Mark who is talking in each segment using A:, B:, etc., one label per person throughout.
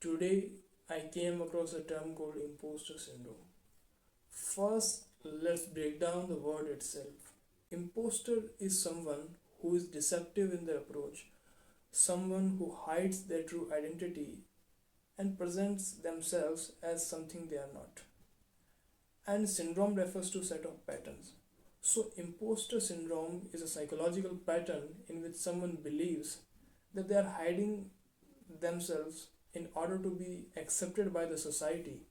A: Today, I came across a term called imposter syndrome. First, let's break down the word itself. Imposter is someone who is deceptive in their approach, someone who hides their true identity and presents themselves as something they are not. And syndrome refers to set of patterns. So, imposter syndrome is a psychological pattern in which someone believes that they are hiding themselves in order to be accepted by the society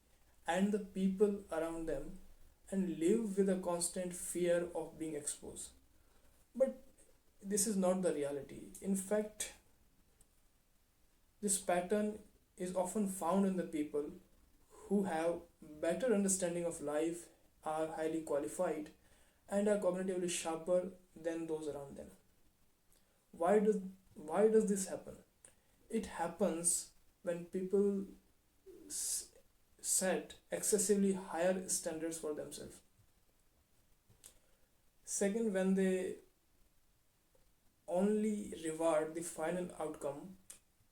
A: and the people around them and live with a constant fear of being exposed. But this is not the reality. In fact, this pattern is often found in the people who have better understanding of life, are highly qualified, and are cognitively sharper than those around them. Why does why does this happen? It happens when people set excessively higher standards for themselves. Second, when they only reward the final outcome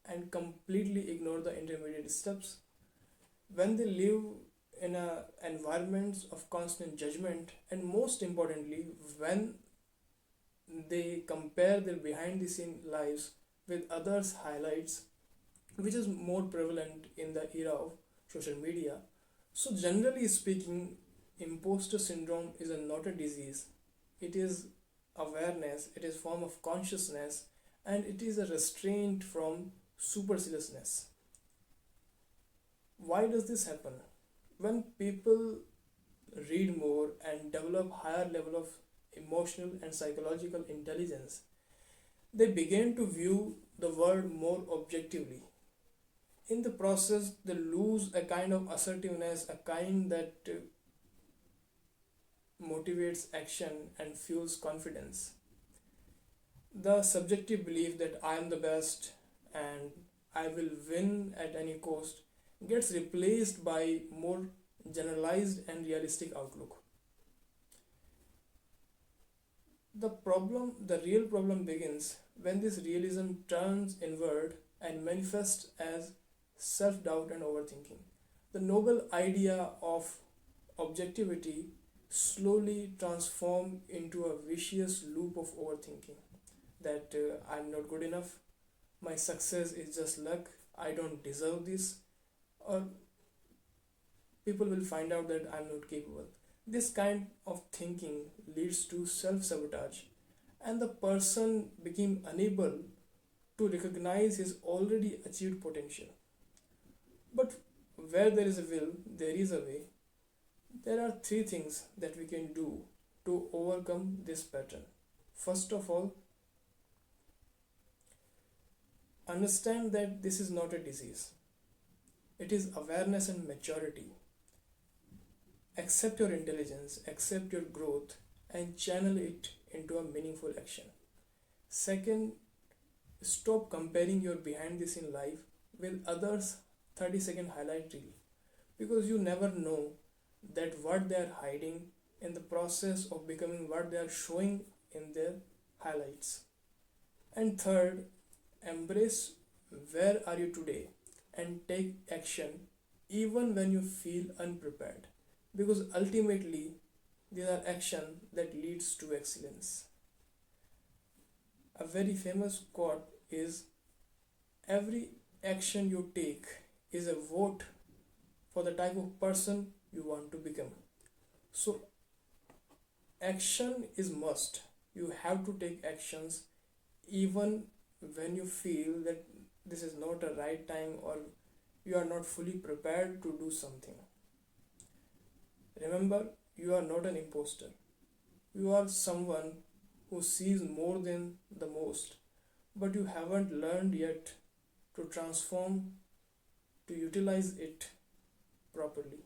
A: and completely ignore the intermediate steps. When they live in environments of constant judgment, and most importantly, when they compare their behind the scene lives with others' highlights, which is more prevalent in the era of social media. So, generally speaking, imposter syndrome is not a disease. It is awareness, it is form of consciousness, and it is a restraint from superciliousness. Why does this happen? When people read more and develop higher level of emotional and psychological intelligence, they begin to view the world more objectively. In the process, they lose a kind of assertiveness, a kind that motivates action and fuels confidence. The subjective belief that I am the best and I will win at any cost gets replaced by more generalized and realistic outlook. The real problem begins when this realism turns inward and manifests as self doubt and overthinking. The noble idea of objectivity slowly transforms into a vicious loop of overthinking that I'm not good enough, my success is just luck, I don't deserve this, or people will find out that I'm not capable. This kind of thinking leads to self sabotage, and the person became unable to recognize his already achieved potential. But where there is a will, there is a way. There are three things that we can do to overcome this pattern. First of all, understand that this is not a disease, it is awareness and maturity. Accept your intelligence, accept your growth, and channel it into a meaningful action. Second, stop comparing your behind the scene life with others' 30-second highlight reel because you never know that what they are hiding in the process of becoming what they are showing in their highlights. And third, embrace where are you today and take action even when you feel unprepared because ultimately these are action that leads to excellence. A very famous quote is every action you take is a vote for the type of person you want to become. So action is must. You have to take actions even when you feel that this is not a right time or you are not fully prepared to do something. Remember, you are not an imposter. You are someone who sees more than the most, but you haven't learned yet to transform, to utilize it properly.